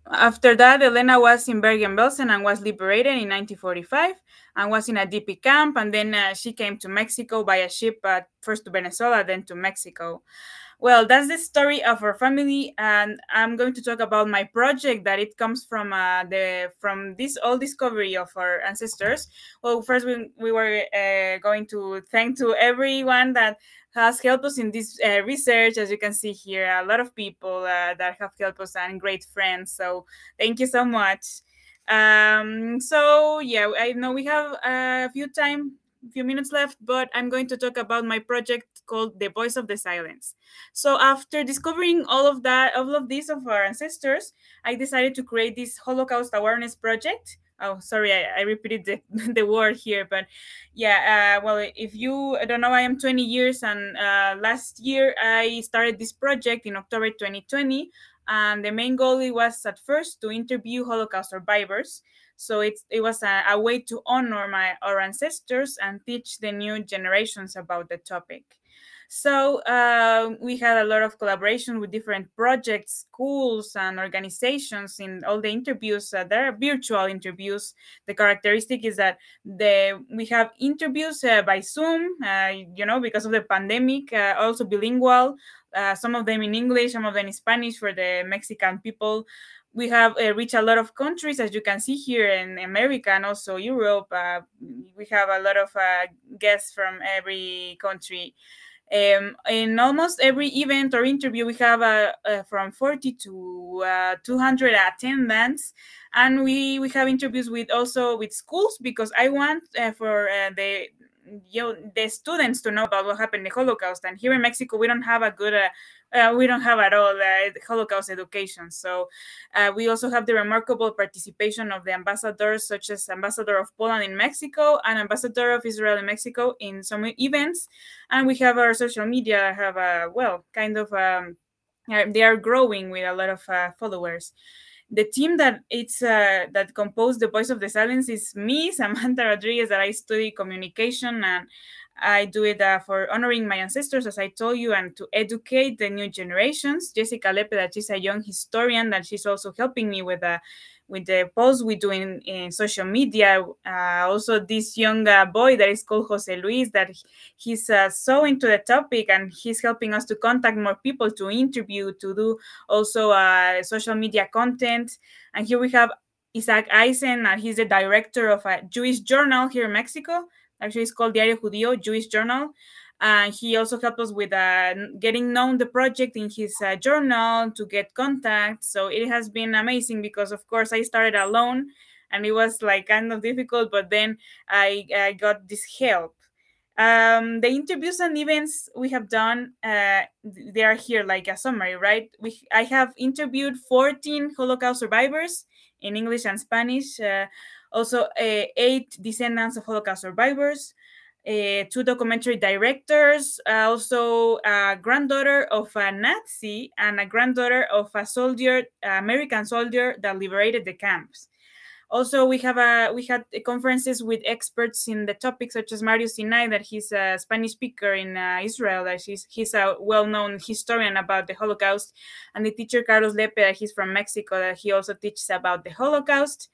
after that, Elena was in Bergen-Belsen and was liberated in 1945 and was in a DP camp. And then she came to Mexico by a ship, first to Venezuela, then to Mexico. Well, that's the story of our family. And I'm going to talk about my project, that it comes from this all discovery of our ancestors. Well, first we were going to thank to everyone that has helped us in this research. As you can see here, a lot of people that have helped us and great friends. So thank you so much. So yeah, I know we have a few minutes left, but I'm going to talk about my project called The Voice of the Silence. So after discovering all of these of our ancestors, I decided to create this Holocaust awareness project. Oh, sorry, I repeated the word here, but yeah, well, if you don't know, I am 20 years, and last year I started this project in October 2020, and the main goal was at first to interview Holocaust survivors. So it was a way to honor our ancestors and teach the new generations about the topic. So we had a lot of collaboration with different projects, schools, and organizations in all the interviews. There are virtual interviews. The characteristic is that we have interviews by Zoom, because of the pandemic, also bilingual, some of them in English, some of them in Spanish for the Mexican people. We have reached a lot of countries, as you can see here, in America and also Europe. We have a lot of guests from every country. In almost every event or interview, we have from 40 to 200 attendants, and we have interviews with schools, because I want for the students to know about what happened in the Holocaust. And here in Mexico, we don't have a good we don't have at all Holocaust education. So we also have the remarkable participation of the ambassadors, such as Ambassador of Poland in Mexico and Ambassador of Israel in Mexico, in some events. And we have our social media have they are growing with a lot of followers. The team that composed The Voice of the Silence is me, Samantha Rodriguez, that I study communication, and I do it for honoring my ancestors, as I told you, and to educate the new generations. Jessica Lepe, that she's a young historian, that she's also helping me with the posts we do in social media. Also, this young boy that is called Jose Luis, that he's so into the topic, and he's helping us to contact more people, to interview, to do also social media content. And here we have Isaac Eisen, and he's the director of a Jewish journal here in Mexico. Actually, it's called Diario Judío, Jewish Journal. And he also helped us with getting known the project in his journal, to get contact. So it has been amazing, because, of course, I started alone, and it was kind of difficult, but then I got this help. The interviews and events we have done, they are here like a summary, right? I have interviewed 14 Holocaust survivors in English and Spanish. Also 8 descendants of Holocaust survivors, two documentary directors, also a granddaughter of a Nazi and a granddaughter of a soldier, American soldier that liberated the camps. Also, we had conferences with experts in the topic, such as Mario Sinai, that he's a Spanish speaker in Israel. That he's a well-known historian about the Holocaust, and the teacher Carlos Lepe, he's from Mexico, that he also teaches about the Holocaust.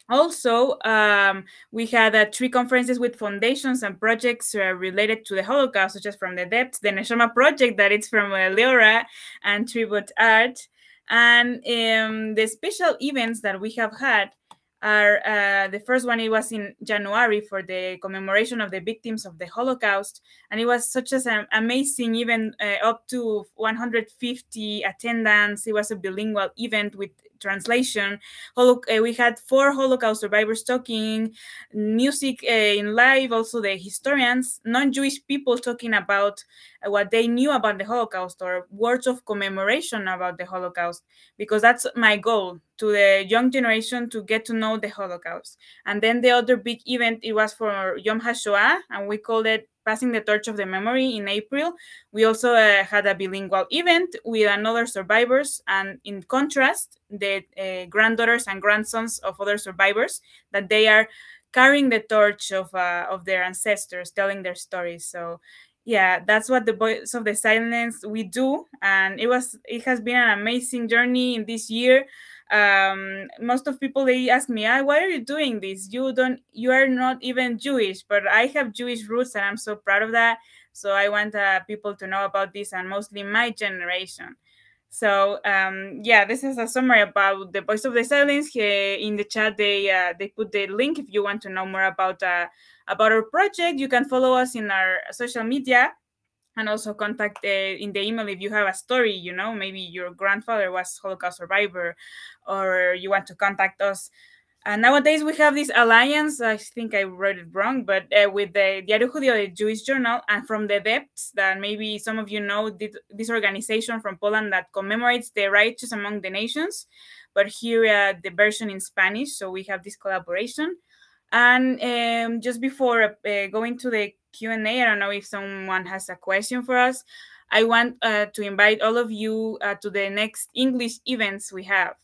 Also, we had 3 conferences with foundations and projects related to the Holocaust, such as from the Depths, the Neshama Project, that it's from Leora, and Tribute Art. And the special events that we have had are the first one, it was in January for the commemoration of the victims of the Holocaust. And it was such an amazing event, up to 150 attendants. It was a bilingual event with translation. We had 4 Holocaust survivors talking, music in live, also the historians, non-Jewish people talking about what they knew about the Holocaust, or words of commemoration about the Holocaust, because that's my goal, to the young generation to get to know the Holocaust. And then the other big event, it was for Yom HaShoah, and we called it Passing the Torch of the Memory in April. We also had a bilingual event with another survivors, and in contrast, the granddaughters and grandsons of other survivors, that they are carrying the torch of their ancestors, telling their stories. So yeah, that's what the Voice of the Silence we do, and it has been an amazing journey in this year. Most of people, they ask me, why are you doing this? You are not even Jewish, but I have Jewish roots, and I'm so proud of that. So I want people to know about this, and mostly my generation. So yeah, this is a summary about the Voice of the Silence. In the chat, they put the link if you want to know more about our project. You can follow us in our social media, and also contact in the email if you have a story, maybe your grandfather was Holocaust survivor, or you want to contact us. And nowadays we have this alliance, I think I wrote it wrong, but with the Diario Judío, the Jewish Journal, and From the Depths, that maybe some of you know, this organization from Poland that commemorates the righteous among the nations, but here the version in Spanish, so we have this collaboration. And just before going to the Q&A, I don't know if someone has a question for us. I want to invite all of you to the next English events we have.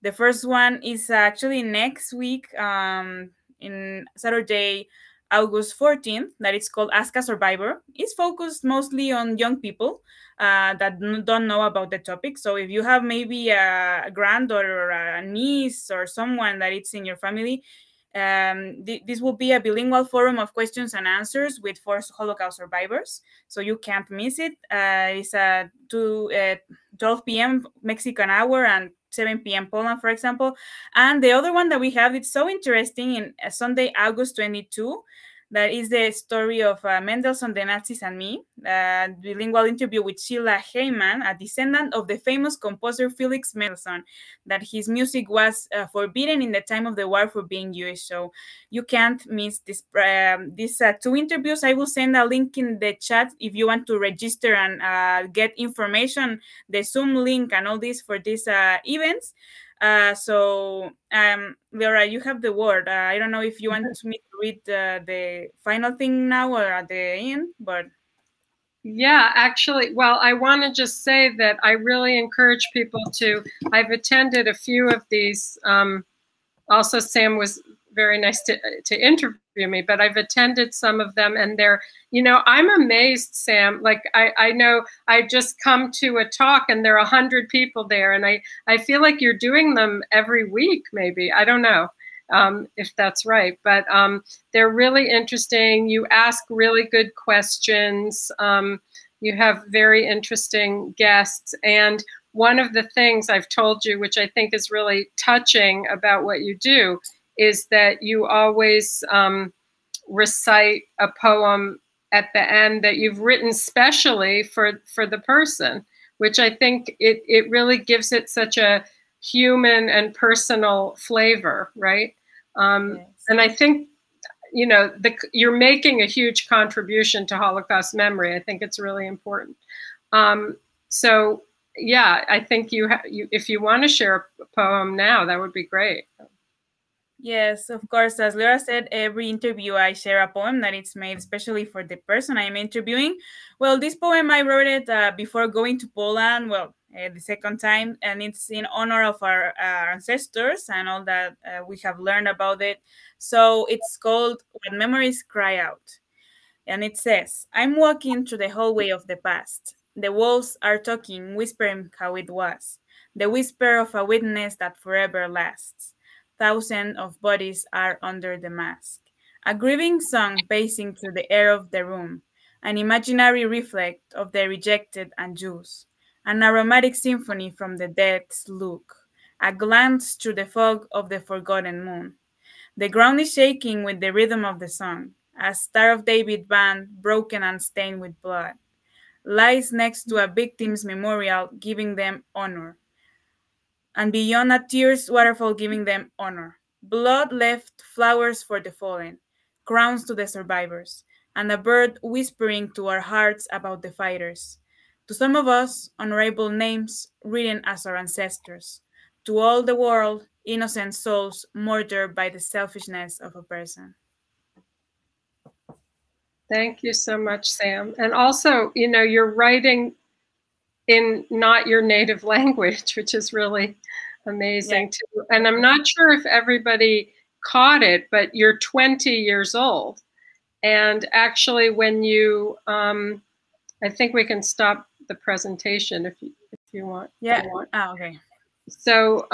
The first one is actually next week, in Saturday, August 14th, that it's called Ask a Survivor. It's focused mostly on young people that don't know about the topic. So if you have maybe a granddaughter or a niece or someone that it's in your family, this will be a bilingual forum of questions and answers with 4 Holocaust survivors, so you can't miss it. It's at 12 p.m. Mexican hour and 7 p.m. Poland, for example. And the other one that we have, it's so interesting, in Sunday, August 22, that is the story of Mendelssohn, the Nazis, and me, bilingual interview with Sheila Heyman, a descendant of the famous composer Felix Mendelssohn, that his music was forbidden in the time of the war for being Jewish. So you can't miss these 2 interviews. I will send a link in the chat if you want to register and get information, the Zoom link and all this for these events. So Laura, you have the word. I don't know if you want me to read the final thing now or at the end, but yeah, actually, well, I want to just say that I really encourage people to, I've attended a few of these. Also, Sam was very nice to interview me, but I've attended some of them, and they're, I'm amazed, Sam. Like, I know I just come to a talk and there are 100 people there, and I feel like you're doing them every week, maybe. I don't know if that's right, but they're really interesting. You ask really good questions. You have very interesting guests, and one of the things I've told you, which I think is really touching about what you do, is that you always recite a poem at the end that you've written specially for the person, which I think it really gives it such a human and personal flavor, right? Yes. And I think, you're making a huge contribution to Holocaust memory. I think it's really important. So yeah, I think if you want to share a poem now, that would be great. Yes, of course. As Laura said, every interview I share a poem that it's made especially for the person I'm interviewing. Well, this poem I wrote it before going to Poland. Well, the second time, and it's in honor of our ancestors and all that we have learned about it. So it's called "When Memories Cry Out," and it says, "I'm walking through the hallway of the past. The walls are talking, whispering how it was. The whisper of a witness that forever lasts. Thousands of bodies are under the mask. A grieving song pacing through the air of the room. An imaginary reflect of the rejected and Jews. An aromatic symphony from the dead's look. A glance through the fog of the forgotten moon. The ground is shaking with the rhythm of the song. A Star of David band, broken and stained with blood, lies next to a victim's memorial, giving them honor. And beyond a tears waterfall, giving them honor. Blood left, flowers for the fallen, crowns to the survivors, and a bird whispering to our hearts about the fighters. To some of us, honorable names written as our ancestors. To all the world, innocent souls murdered by the selfishness of a person. Thank you so much, Sam. And also, you know, you're writing in not your native language, which is really amazing too. And I'm not sure if everybody caught it, but you're 20 years old. And actually, when you, I think we can stop the presentation if you want. Yeah. Oh, okay. So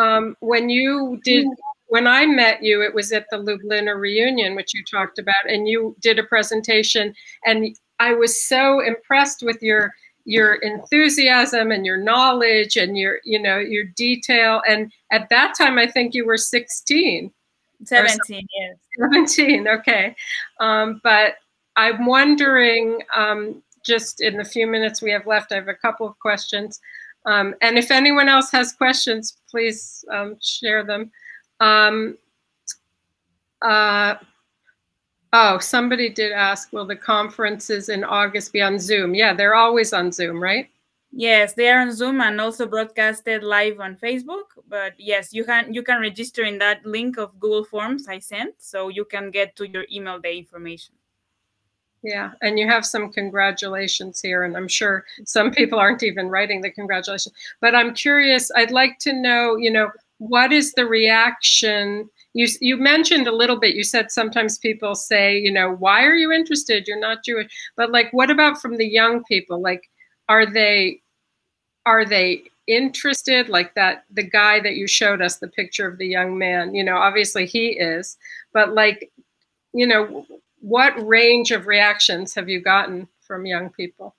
when I met you, it was at the Ljubljana reunion, which you talked about, and you did a presentation, and I was so impressed with your enthusiasm and your knowledge and your detail. And at that time, I think you were 16. 17, yes. 17, okay. But I'm wondering, just in the few minutes we have left, I have a couple of questions. And if anyone else has questions, please share them. Oh, somebody did ask, will the conferences in August be on Zoom? Yeah, they're always on Zoom, right? Yes, they are on Zoom and also broadcasted live on Facebook. But yes, you can register in that link of Google Forms I sent, so you can get to your email the information. Yeah, and you have some congratulations here, and I'm sure some people aren't even writing the congratulations. But I'm curious, I'd like to know, what is the reaction? You mentioned a little bit, you said sometimes people say, why are you interested? You're not Jewish. But like, what about from the young people? Like, are they interested? Like the guy that you showed us, the picture of the young man, obviously he is, but like, what range of reactions have you gotten from young people?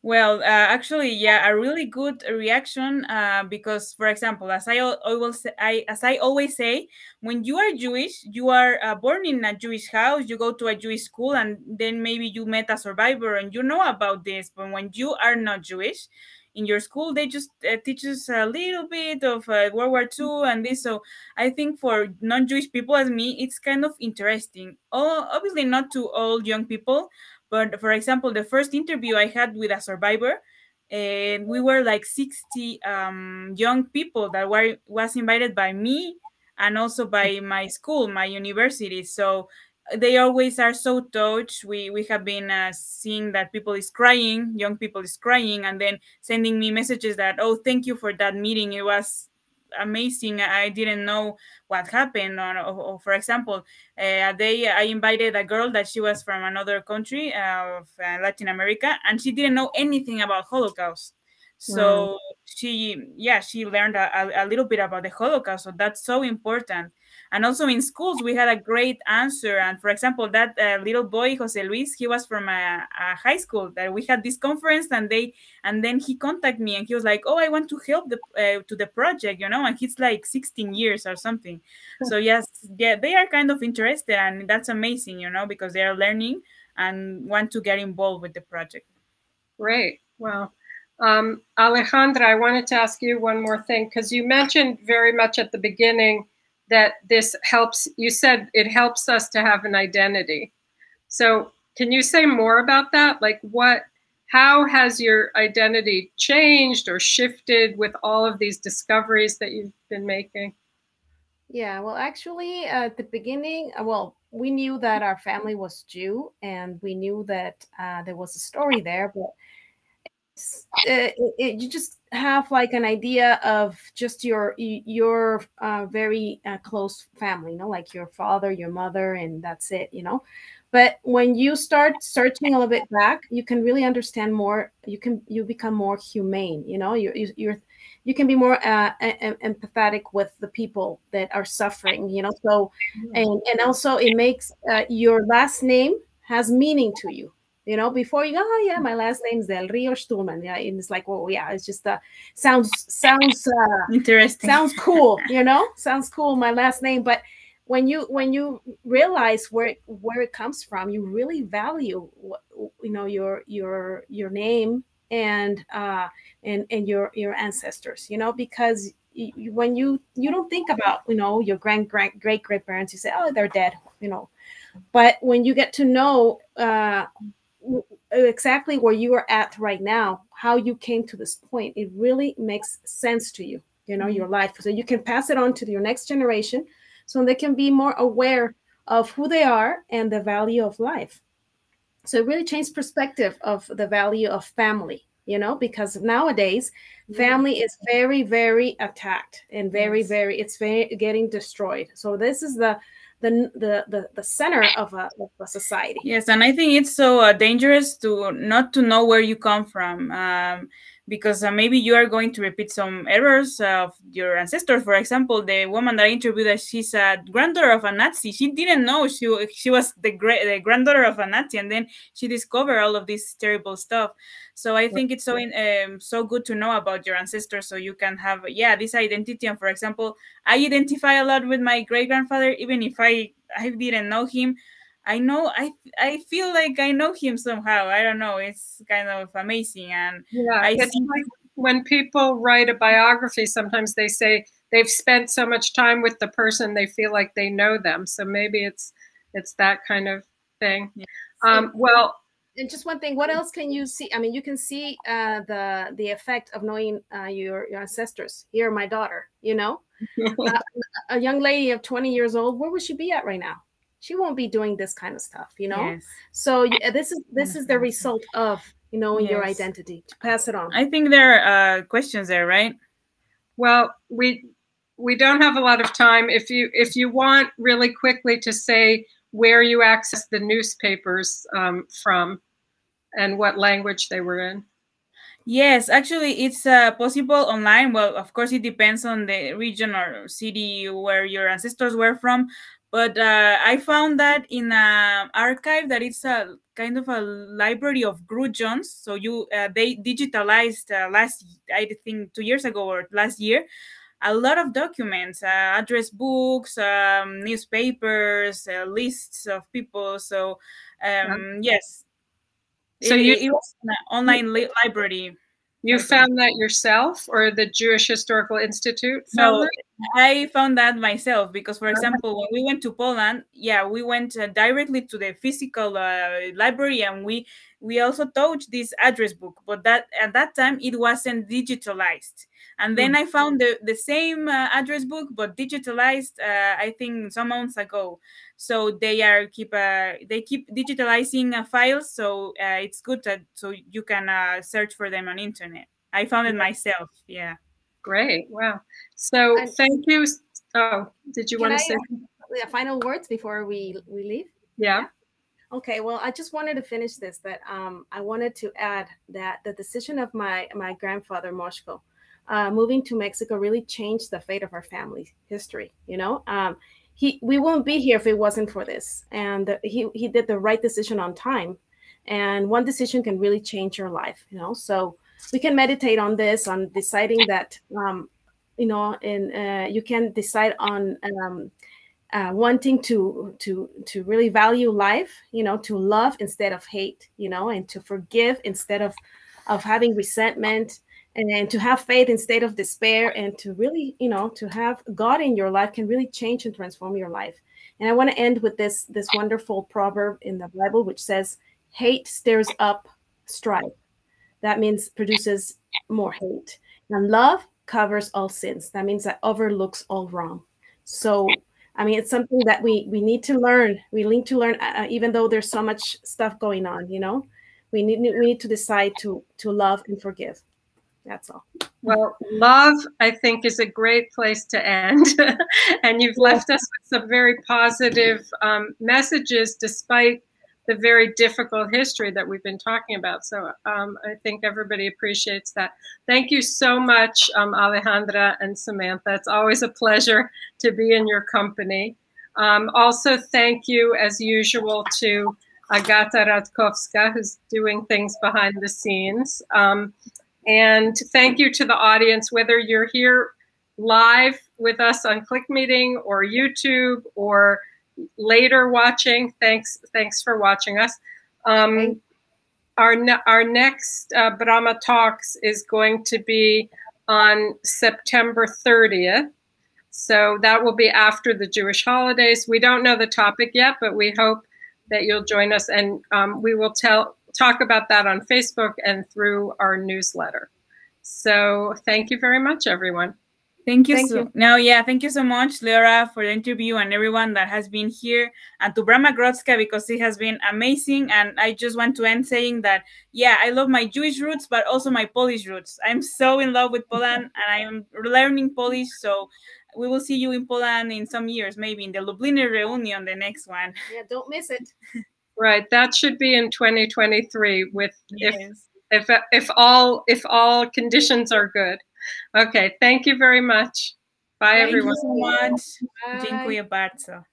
Well, actually, yeah, a really good reaction because, for example, as I always say, when you are Jewish, you are born in a Jewish house, you go to a Jewish school, and then maybe you met a survivor and you know about this. But when you are not Jewish, in your school, they just teach us a little bit of World War II and this. So I think for non-Jewish people as me, it's kind of interesting. Obviously, not to all young people. But for example, the first interview I had with a survivor, and we were like 60 young people that was invited by me and also by my school, my university. So they always are so touched. We have been seeing that people is crying, young people is crying, and then sending me messages that, oh, thank you for that meeting. It was amazing. I didn't know what happened. Or for example, a day I invited a girl that she was from another country of Latin America, and she didn't know anything about Holocaust. So she learned a little bit about the Holocaust. So that's so important. And also in schools, we had a great answer. And for example, that little boy, Jose Luis, he was from a high school that we had this conference, and then he contacted me and he was like, oh, I want to help to the project, and he's like 16 years or something. So yes, yeah, they are kind of interested, and that's amazing, because they are learning and want to get involved with the project. Great. Wow. Alejandra, I wanted to ask you one more thing, because you mentioned very much at the beginning that this helps, you said it helps us to have an identity. So can you say more about that? Like how has your identity changed or shifted with all of these discoveries that you've been making? Yeah, well, actually, at the beginning, well, we knew that our family was Jew, and we knew that there was a story there, but you just have like an idea of just your very close family, you know, like your father, your mother, and that's it, you know. But when you start searching a little bit back, you can really understand more. You become more humane, you know. You can be more empathetic with the people that are suffering, you know. So and also it makes your last name has meaning to you, you know. Before you go, oh yeah, my last name's Del Rio Stulman, yeah, and it's like, oh yeah, it's just sounds Interesting. sounds cool, you know, sounds cool, my last name. But when you realize where it comes from, you really value you know, your name and your ancestors, you know, because when you don't think about, you know, your great grandparents, you say, oh, they're dead, you know. But when you get to know exactly where you are at right now, how you came to this point, it really makes sense to you, you know, your life. So you can pass it on to your next generation so they can be more aware of who they are and the value of life. So it really changed perspective of the value of family, you know, because nowadays family is very, very attacked and very, very, it's very getting destroyed. So this is the center of a society. Yes, and I think it's so dangerous to not to know where you come from, because maybe you are going to repeat some errors of your ancestors. For example, the woman that I interviewed, she's a granddaughter of a Nazi. She didn't know she was the granddaughter of a Nazi, and then she discovered all of this terrible stuff. So I think it's so good to know about your ancestors, so you can have this identity. And for example, I identify a lot with my great grandfather, even if I didn't know him. I know I feel like I know him somehow. I don't know. It's kind of amazing. And it's like when people write a biography, sometimes they say they've spent so much time with the person they feel like they know them. So maybe it's that kind of thing. Yes. Well, and just one thing, what else can you see? I mean, you can see the effect of knowing your ancestors. Here, my daughter, you know, a young lady of 20 years old, where would she be at right now? She won't be doing this kind of stuff, you know. Yes. So this is the result of, you know, your identity, to pass it on. I think there are questions there, right? Well, we don't have a lot of time. If you want really quickly to say where you access the newspapers from and what language they were in. Yes, actually, it's possible online. Well, of course, it depends on the region or city where your ancestors were from. But I found that in an archive that it's a kind of a library of Grudgeons. So they digitalized I think 2 years ago or last year, a lot of documents, address books, newspapers, lists of people. So yes. So it was an online library. You found that yourself, or the Jewish Historical Institute found that? I found that myself because, for example, when we went to Poland, we went directly to the physical library, and we also touched this address book, but that at that time it wasn't digitalized. And then I found the same address book, but digitalized, I think some months ago. So they keep digitalizing files, so it's good so you can search for them on internet. I found it myself. Yeah. Great. Wow. So thank you. Oh, did you want to say final words before we leave? Yeah. Okay, well, I just wanted to finish this, that I wanted to add that the decision of my grandfather, Moshko, moving to Mexico really changed the fate of our family history. You know, we wouldn't be here if it wasn't for this. And he did the right decision on time. And one decision can really change your life, you know. So we can meditate on this, on deciding that, you know, and you can decide on wanting to really value life, you know, to love instead of hate, you know, and to forgive instead of having resentment, and to have faith instead of despair, and to really, you know, to have God in your life can really change and transform your life. And I want to end with this wonderful proverb in the Bible, which says, hate stirs up strife. That means produces more hate. And love covers all sins. That means that overlooks all wrong. So, I mean, it's something that we need to learn. We need to learn, even though there's so much stuff going on. You know, we need to decide to love and forgive. That's all. Well, love, I think, is a great place to end. And you've left us with some very positive messages, despite the very difficult history that we've been talking about. So I think everybody appreciates that. Thank you so much, Alejandra and Samantha. It's always a pleasure to be in your company. Also, thank you, as usual, to Agata Radkowska, who's doing things behind the scenes. And thank you to the audience, whether you're here live with us on ClickMeeting or YouTube or later watching. Thanks for watching us. Our next Brahma Talks is going to be on September 30th. So that will be after the Jewish holidays. We don't know the topic yet, but we hope that you'll join us, and we will talk about that on Facebook and through our newsletter. So thank you very much, everyone. Thank you. Thank you so much, Leora, for the interview, and everyone that has been here, and to Brahma Grodzka, because it has been amazing. And I just want to end saying that, yeah, I love my Jewish roots, but also my Polish roots. I'm so in love with Poland, and I am learning Polish. So we will see you in Poland in some years, maybe in the Lublin Reunion, the next one. Yeah, don't miss it. Right, that should be in 2023 with yes. if all conditions are good. Okay, thank you very much. Bye, everyone. Thank you so much. Dziękuję bardzo.